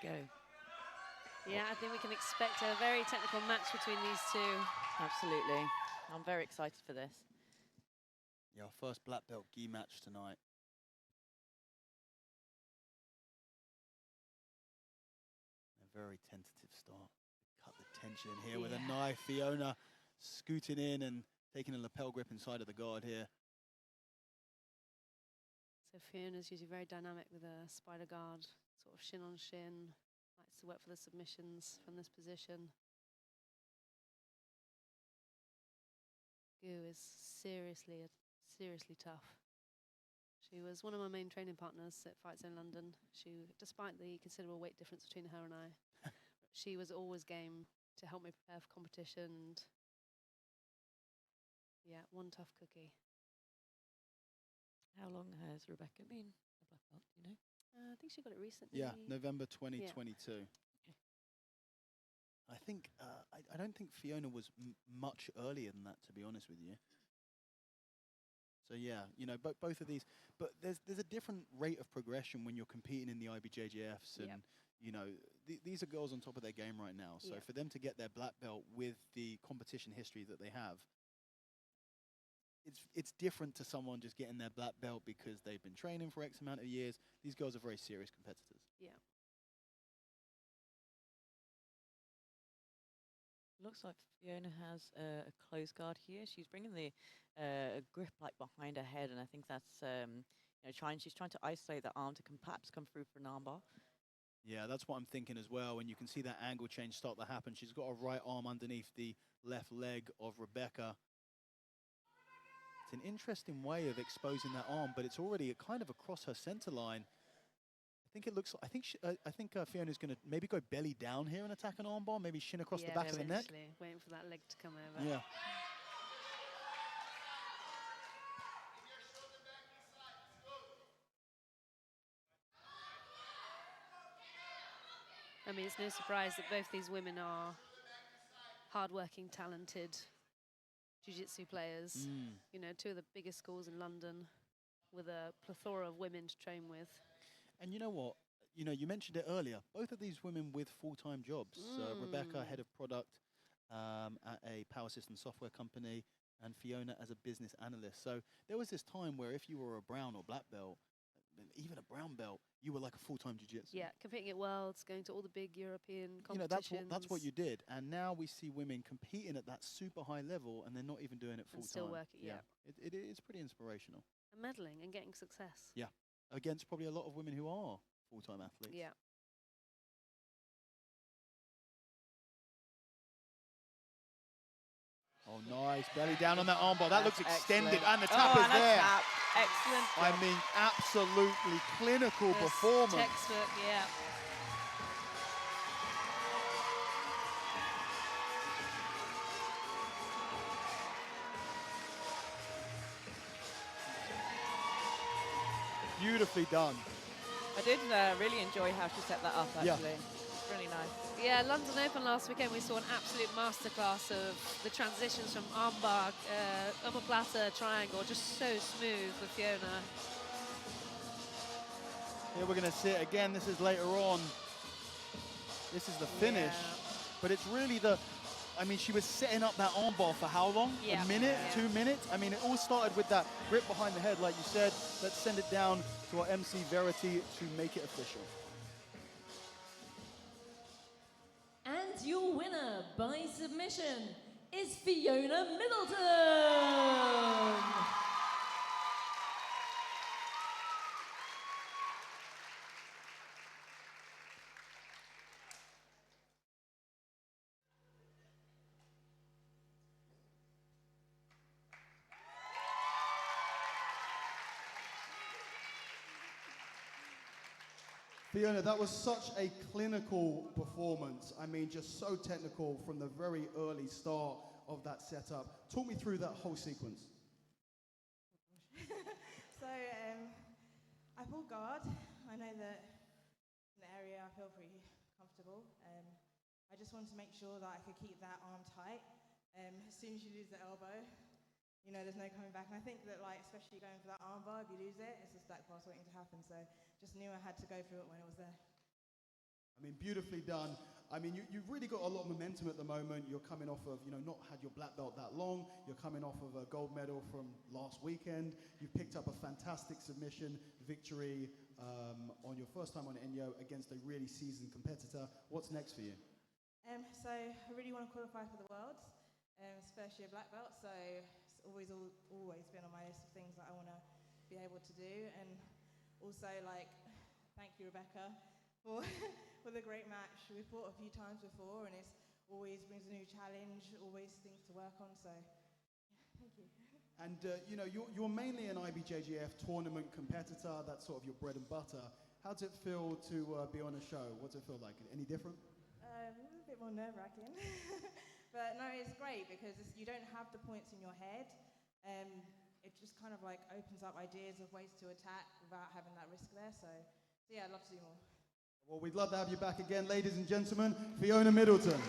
go. Yeah, I think we can expect a very technical match between these two. Absolutely. I'm very excited for this. Yeah, our first black belt gi match tonight. A very tentative start. Cut the tension in here with a knife. Fiona scooting in and taking a lapel grip inside of the guard here. So Fiona's usually very dynamic with a spider guard, sort of shin on shin. Likes to work for the submissions from this position. Gu is seriously tough. She was one of my main training partners at Fight Zone London. Despite the considerable weight difference between her and I, she was always game to help me prepare for competition. And yeah, one tough cookie. How long has Rebecca been a black belt, do you know? I think she got it recently. Yeah, November 2022. Okay. I think, I don't think Fiona was much earlier than that, to be honest with you. So yeah, you know, both of these, but there's a different rate of progression when you're competing in the IBJJFs, and you know, these are girls on top of their game right now. So for them to get their black belt with the competition history that they have, it's different to someone just getting their black belt because they've been training for X amount of years. These girls are very serious competitors. Yeah. Looks like Fiona has a close guard here. She's bringing the grip like behind her head, and I think that's you know, she's trying to isolate the arm to perhaps come through for an armbar. Yeah, that's what I'm thinking as well. And you can see that angle change start to happen. She's got a right arm underneath the left leg of Rebecca. It's an interesting way of exposing that arm, but it's already kind of across her center line. I think it looks. I think Fiona's going to maybe go belly down here and attack an armbar. Maybe shin across the back of the neck. Waiting for that leg to come over. Yeah. I mean, it's no surprise that both these women are hardworking, talented jiu-jitsu players. You know, two of the biggest schools in London, with a plethora of women to train with. And you know what? You know, you mentioned it earlier. Both of these women with full-time jobs. Rebecca, head of product at a power system software company, and Fiona as a business analyst. So there was this time where if you were a brown or black belt, even a brown belt, you were like a full-time jiu-jitsu. Yeah, competing at Worlds, going to all the big European competitions. You know, that's what you did. And now we see women competing at that super high level, and they're not even doing it full-time. Still working, yeah. It is pretty inspirational. And medaling and getting success. Yeah, against probably a lot of women who are full-time athletes. Yeah. Oh, nice. Belly down on that armbar. That looks extended. Excellent. And the tap is there. Tap. Excellent. I mean, absolutely clinical performance. Textbook, yeah. Beautifully done. I did really enjoy how she set that up, actually. Yeah. Really nice. Yeah, London Open last weekend, we saw an absolute masterclass of the transitions from armbar, omoplata, triangle, just so smooth for Fiona. Here we're going to see it again. This is later on. This is the finish. But it's really I mean, she was setting up that armbar for how long? Yeah. A minute, 2 minutes? I mean, it all started with that grip behind the head, like you said. Let's send it down to our MC Verity to make it official. And your winner by submission is Fiona Middleton. Fiona, that was such a clinical performance. I mean, just so technical from the very early start of that setup. Talk me through that whole sequence. So, I pull guard. I know that in the area I feel pretty comfortable. I just wanted to make sure that I could keep that arm tight. As soon as you lose the elbow, you know, there's no coming back. And I think that, like, especially going for that arm bar, if you lose it, it's a stack pass waiting to happen. So just knew I had to go through it when it was there. I mean, beautifully done. I mean, you've really got a lot of momentum at the moment. You're coming off of, not had your black belt that long. You're coming off of a gold medal from last weekend. You've picked up a fantastic submission victory on your first time on Enyo against a really seasoned competitor. What's next for you? So I really want to qualify for the Worlds. It's first year black belt, so it's always been on my list of things that I want to be able to do. And also, thank you, Rebecca, for for the great match. We've fought a few times before, and it's always brings a new challenge, always things to work on. So, yeah, thank you. And you're mainly an IBJJF tournament competitor. That's sort of your bread and butter. How does it feel to be on a show? What does it feel like? Any different? A bit more nerve-wracking, but no, it's great because you don't have the points in your head. It just kind of opens up ideas of ways to attack without having that risk there. So yeah, I'd love to do more. Well, we'd love to have you back again, ladies and gentlemen. Fiona Middleton.